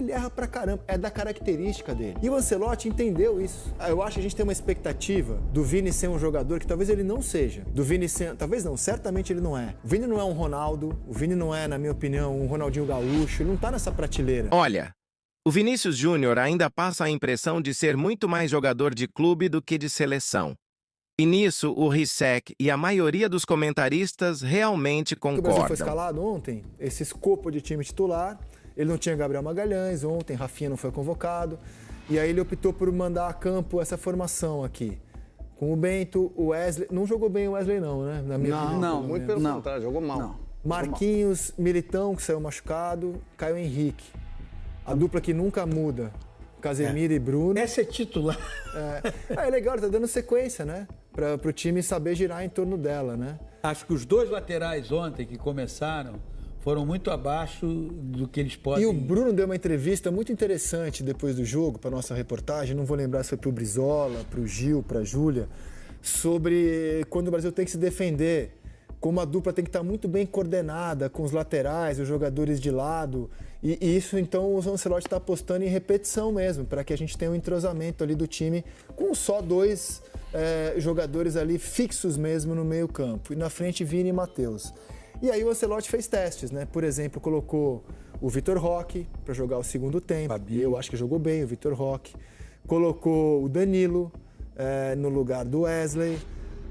ele erra pra caramba, é da característica dele. E o Ancelotti entendeu isso. Eu acho que a gente tem uma expectativa do Vini ser um jogador que talvez ele não seja. Do Vini ser, talvez não, certamente ele não é. O Vini não é um Ronaldo, o Vini não é, na minha opinião, um Ronaldinho Gaúcho, ele não tá nessa prateleira. Olha, o Vinícius Júnior ainda passa a impressão de ser muito mais jogador de clube do que de seleção. E nisso, o Rissek e a maioria dos comentaristas realmente concordam. O Brasil foi escalado ontem, esse escopo de time titular, ele não tinha Gabriel Magalhães ontem, Rafinha não foi convocado, e aí ele optou por mandar a campo essa formação aqui. Com o Bento, o Wesley, não jogou bem o Wesley não, né? Na minha opinião. Não, muito pelo contrário, jogou mal. Não. Marquinhos, Militão, que saiu machucado, Caio Henrique. A dupla que nunca muda. Casemiro e Bruno. Essa é titular. É legal, tá dando sequência, né? Para o time saber girar em torno dela, né? Acho que os dois laterais ontem que começaram foram muito abaixo do que eles podem... E o Bruno deu uma entrevista muito interessante depois do jogo, para nossa reportagem, não vou lembrar se foi para o Brizola, para o Gil, para a Júlia, sobre quando o Brasil tem que se defender, como a dupla tem que estar muito bem coordenada com os laterais, os jogadores de lado. E isso, então, o Ancelotti está apostando em repetição mesmo, para que a gente tenha um entrosamento ali do time com só dois jogadores ali fixos mesmo no meio campo. E na frente, Vini e Matheus. E aí o Ancelotti fez testes, né? Por exemplo, colocou o Vitor Roque para jogar o segundo tempo. Fabinho. Eu acho que jogou bem o Vitor Roque. Colocou o Danilo no lugar do Wesley.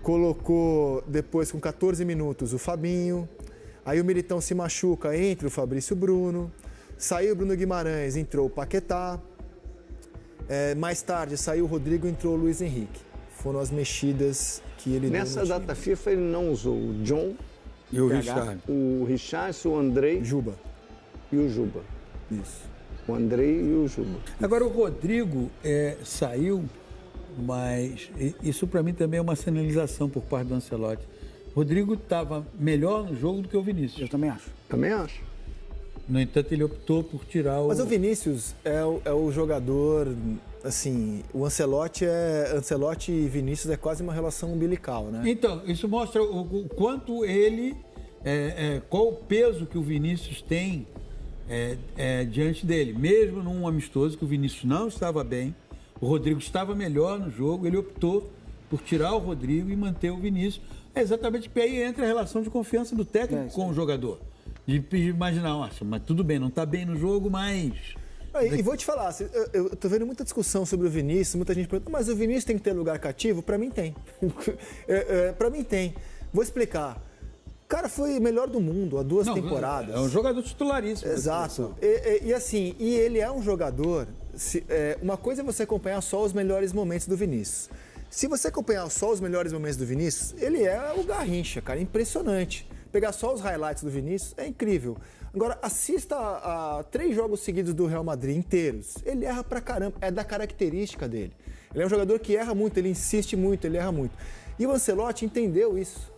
Colocou depois, com 14 minutos, o Fabinho. Aí o Militão se machuca, entra o Fabrício Bruno. Saiu o Bruno Guimarães, entrou o Paquetá. Mais tarde saiu o Rodrigo, entrou o Luiz Henrique. Foram as mexidas que ele deu no time. Nessa data FIFA ele não usou o John e o Richard. O Richardson, o Andrei Juba. E o Juba. Isso. O Andrei e o Juba. Agora o Rodrigo saiu, mas isso para mim também é uma sinalização por parte do Ancelotti. O Rodrigo estava melhor no jogo do que o Vinícius. Eu também acho. Também acho. No entanto, ele optou por tirar o... Mas o Vinícius é o jogador, assim, o Ancelotti e Vinícius é quase uma relação umbilical, né? Então, isso mostra o quanto ele, qual o peso que o Vinícius tem diante dele. Mesmo num amistoso que o Vinícius não estava bem, o Rodrigo estava melhor no jogo, ele optou por tirar o Rodrigo e manter o Vinícius. É exatamente porque aí entra a relação de confiança do técnico com o jogador. De imaginar, nossa, mas tudo bem, não está bem no jogo, mas... E vou te falar, eu tô vendo muita discussão sobre o Vinícius, muita gente pergunta, mas o Vinícius tem que ter lugar cativo? Para mim tem. Para mim tem. Vou explicar. O cara foi melhor do mundo há duas temporadas. É um jogador titularíssimo. Exato. E ele é um jogador... uma coisa é você acompanhar só os melhores momentos do Vinícius. Se você acompanhar só os melhores momentos do Vinícius, ele é o Garrincha, cara, impressionante. Pegar só os highlights do Vinícius é incrível. Agora, assista a 3 jogos seguidos do Real Madrid inteiros. Ele erra pra caramba, é da característica dele. Ele é um jogador que erra muito, ele insiste muito, ele erra muito. E o Ancelotti entendeu isso.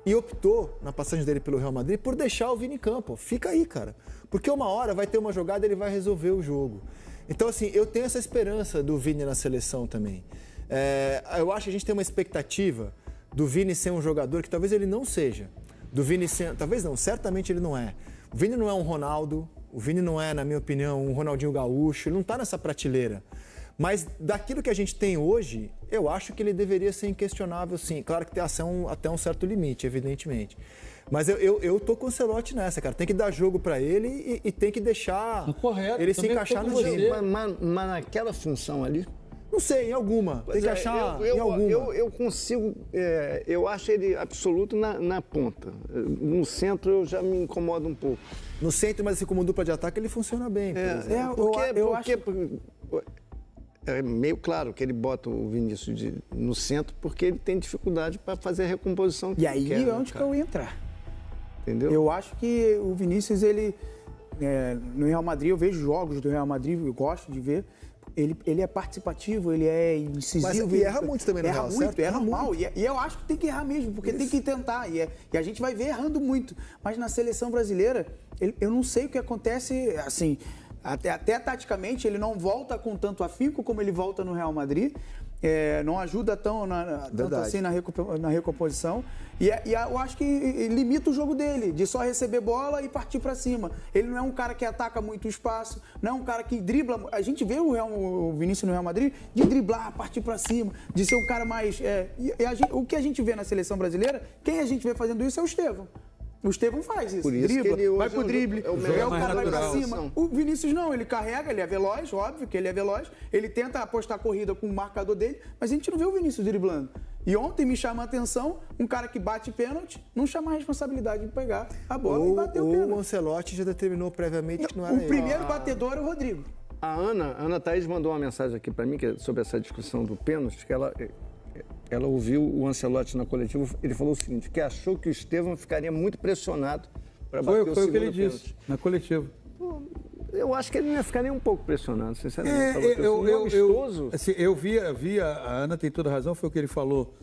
E optou, na passagem dele pelo Real Madrid, por deixar o Vini em campo. Fica aí, cara. Porque uma hora vai ter uma jogada e ele vai resolver o jogo. Então, assim, eu tenho essa esperança do Vini na seleção também. Eu acho que a gente tem uma expectativa do Vini ser um jogador que talvez ele não seja. Do Vini ser, talvez não, certamente ele não é. O Vini não é um Ronaldo, o Vini não é, na minha opinião, um Ronaldinho Gaúcho, ele não está nessa prateleira. Mas daquilo que a gente tem hoje, eu acho que ele deveria ser inquestionável, sim. Claro que tem ação até um certo limite, evidentemente. Mas eu tô com o Ancelotti nessa, cara. Tem que dar jogo para ele e tem que deixar ele se encaixar no time. Mas naquela função ali... Não sei, em alguma. Tem que achar em alguma. Eu consigo... eu acho ele absoluto na ponta. No centro eu já me incomodo um pouco. No centro, mas assim, como dupla de ataque, ele funciona bem. É meio claro que ele bota o Vinícius no centro porque ele tem dificuldade para fazer a recomposição que ele quer. E aí é onde que eu ia entrar. Entendeu? Eu acho que o Vinícius, ele... no Real Madrid, eu vejo jogos do Real Madrid, eu gosto de ver. Ele é participativo, ele é incisivo. Mas ele erra muito também no Real, certo? Erra mal. E eu acho que tem que errar mesmo, porque tem que tentar. E a gente vai ver errando muito. Mas na seleção brasileira, eu não sei o que acontece, assim... Até taticamente, ele não volta com tanto afinco como ele volta no Real Madrid. não ajuda tanto assim na recomposição. E eu acho que limita o jogo dele, de só receber bola e partir para cima. Ele não é um cara que ataca muito espaço, não é um cara que dribla. A gente vê o Vinícius no Real Madrid de driblar, partir para cima, de ser um cara mais... o que a gente vê na seleção brasileira, quem a gente vê fazendo isso é o Estevão. O Estevão faz isso, Por isso dribla, que ele hoje vai pro drible, o cara vai pra cima. O Vinícius não, ele carrega, ele é veloz, óbvio que ele é veloz, ele tenta apostar a corrida com o marcador dele, mas a gente não vê o Vinícius driblando. E ontem me chama a atenção, um cara que bate pênalti, não chama a responsabilidade de pegar a bola e bater o pênalti. O Ancelotti já determinou previamente que não era ele. O primeiro batedor é o Rodrigo. A Ana Thaís mandou uma mensagem aqui para mim sobre essa discussão do pênalti, que ela ouviu o Ancelotti na coletiva, ele falou o seguinte, que achou que o Estevão ficaria muito pressionado para bater o segundo Foi o que ele pênalti. disse na coletiva. Eu acho que ele não ia ficar nem um pouco pressionado, sinceramente. Eu vi, a Ana tem toda a razão, foi o que ele falou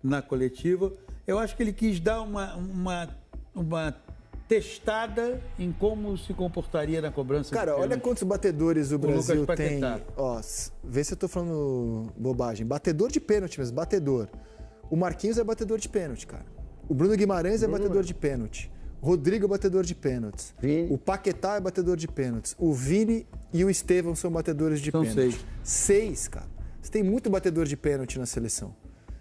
na coletiva. Eu acho que ele quis dar uma testada em como se comportaria na cobrança. Cara, olha quantos batedores o Brasil tem. Paquetá. Ó, vê se eu tô falando bobagem. Batedor de pênalti mesmo, batedor. O Marquinhos é batedor de pênalti, cara. O Bruno Guimarães é batedor de pênalti. O Rodrigo é batedor de pênaltis. Vini. O Paquetá é batedor de pênaltis. O Vini e o Estevão são batedores de pênalti. 6, cara. Você tem muito batedor de pênalti na seleção.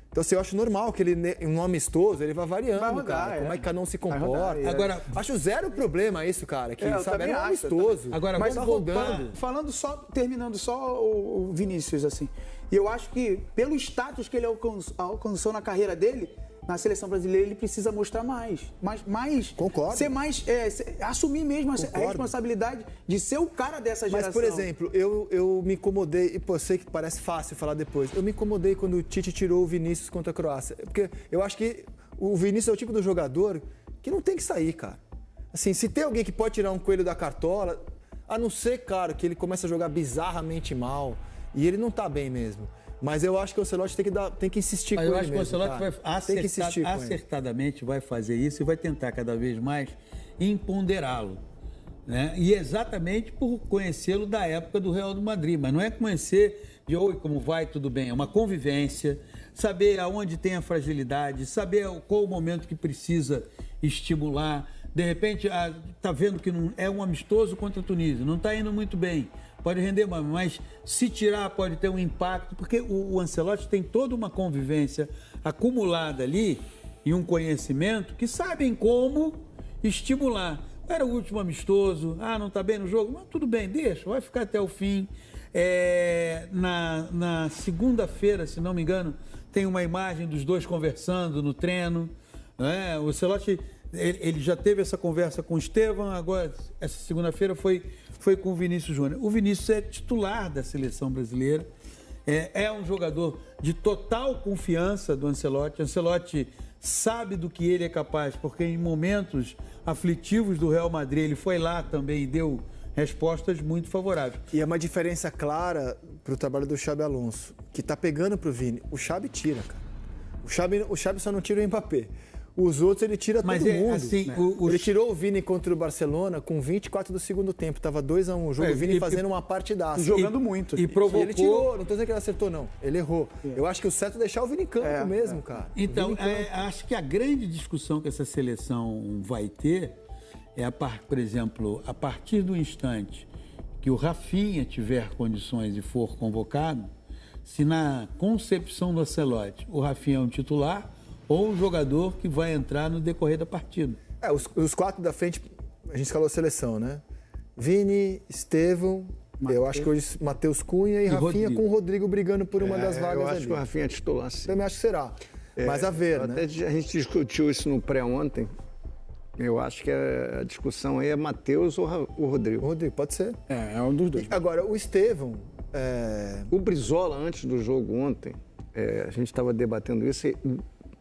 Então, assim, eu acho normal que ele, em um amistoso, ele vá variando, Vai rodar, cara. Como é que cada um se comporta. rodar, Agora, acho zero problema isso, cara. Que, eu sabe, também é um acho, amistoso. Agora, mas vamos tá voltar. rodando. Falando só, terminando só o Vinícius, assim. E eu acho que, pelo status que ele alcançou na carreira dele, na seleção brasileira, ele precisa mostrar mais. Concordo. Ser mais. Assumir mesmo a responsabilidade de ser o cara dessa geração. Mas, por exemplo, eu me incomodei, e pô, sei que parece fácil falar depois, eu me incomodei quando o Tite tirou o Vinícius contra a Croácia. Porque eu acho que o Vinícius é o tipo do jogador que não tem que sair, cara. Assim, se tem alguém que pode tirar um coelho da cartola, a não ser, cara, que ele começa a jogar bizarramente mal, e ele não tá bem mesmo. Mas eu acho que o Ancelotti tem que insistir com ele. Eu acho que o Ancelotti vai acertadamente vai fazer isso e vai tentar cada vez mais empoderá-lo. Né? E exatamente por conhecê-lo da época do Real Madrid. Mas não é conhecer de oi, como vai, tudo bem. É uma convivência, saber aonde tem a fragilidade, saber qual o momento que precisa estimular. De repente, tá vendo que não é um amistoso contra a Tunísia, não está indo muito bem. Pode render, mas se tirar pode ter um impacto, porque o Ancelotti tem toda uma convivência acumulada ali e um conhecimento que sabem como estimular. Era o último amistoso, não está bem no jogo, mas tudo bem, deixa, vai ficar até o fim. Na segunda-feira, se não me engano, tem uma imagem dos dois conversando no treino. Né? O Ancelotti, ele já teve essa conversa com o Estevão, agora essa segunda-feira foi com o Vinícius Júnior. O Vinícius é titular da seleção brasileira, é um jogador de total confiança do Ancelotti. O Ancelotti sabe do que ele é capaz, porque em momentos aflitivos do Real Madrid, ele foi lá também e deu respostas muito favoráveis. E é uma diferença clara para o trabalho do Xabi Alonso, que está pegando para o Vini. O Xabi tira, cara. O Xabi só não tira o Mbappé. Os outros ele tira todo mundo. Assim, né? Ele tirou o Vini contra o Barcelona com 24 do segundo tempo. Tava 2-1 o jogo. O Vini fazendo uma partidaça. Jogando muito. E provocou. E ele tirou. Não tô dizendo que ele acertou, não. Ele errou. Eu acho que o certo é deixar o Vini em campo mesmo, cara. Então, acho que a grande discussão que essa seleção vai ter é, por exemplo, a partir do instante que o Rafinha tiver condições e for convocado, se na concepção do Ancelotti o Rafinha é um titular ou um jogador que vai entrar no decorrer da partida. Os 4 da frente, a gente escalou a seleção, né? Vini, Estevão, eu acho que hoje Matheus Cunha e Rafinha Rodrigo. Com o Rodrigo brigando por uma das vagas ali. Eu acho que o Rafinha é titular, sim. Também acho que será. Mas a ver, né? Até a gente discutiu isso no pré ontem. Eu acho que a discussão aí é Matheus ou o Rodrigo. O Rodrigo, pode ser. É um dos dois. Agora, o Estevão... O Brizola, antes do jogo ontem, a gente estava debatendo isso e,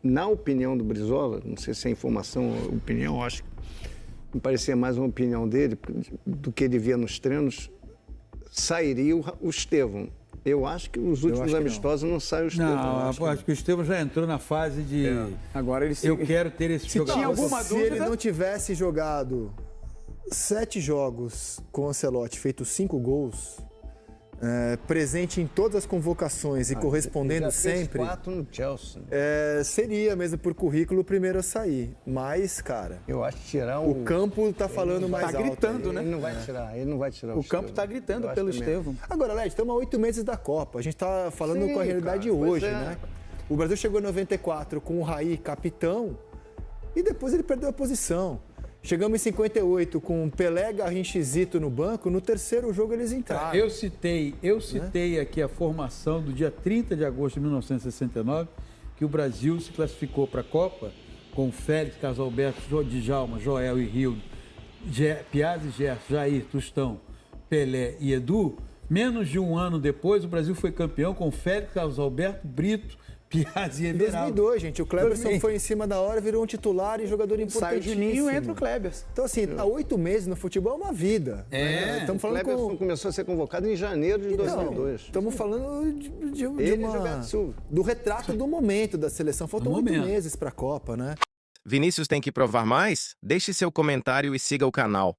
na opinião do Brizola, não sei se é informação ou opinião, acho que me parecia mais uma opinião dele, do que ele via nos treinos, sairia o Estevão. Eu acho que os últimos amistosos não sai o Estevão. Não, acho que o Estevão já entrou na fase de... Agora ele Eu quero ter esse jogador. tinha alguma Se dúvida... ele não tivesse jogado 7 jogos com o Ancelotti, feito 5 gols, presente em todas as convocações e correspondendo já fez sempre, 4 no Chelsea. seria mesmo por currículo o primeiro a sair. Mas, cara, Eu acho que tirar o campo tá falando mais tá alto. gritando, aí. né? Ele não vai tirar O campo tá gritando pelo Estevão. Agora, Led, estamos há 8 meses da Copa. A gente tá falando Sim, com a realidade cara, pois hoje, é. né? O Brasil chegou em 94 com o Raí capitão e depois ele perdeu a posição. Chegamos em 58 com Pelé, Garrincha e Zito no banco. No terceiro jogo eles entraram. Eu citei aqui a formação do dia 30 de agosto de 1969, que o Brasil se classificou para a Copa com Félix, Carlos Alberto, Djalma, Joel e Rildo, Piazzi, Gerson, Jair, Tostão, Pelé e Edu. Menos de um ano depois, o Brasil foi campeão com Félix, Carlos Alberto, Brito, Piazzi e Em Everaldo. 2002, gente, o Cleberson foi em cima da hora, virou um titular e jogador Sai o importantíssimo. Juninho, entra o Kleber. Então, assim, há 8 meses no futebol é uma vida. Estamos O falando Cleberson começou a ser convocado em janeiro de 2002. Estamos falando de Ele e Gilberto Silva. do retrato do momento da seleção. Faltam Do 8 momento. meses para a Copa, né? Vinícius tem que provar mais? Deixe seu comentário e siga o canal.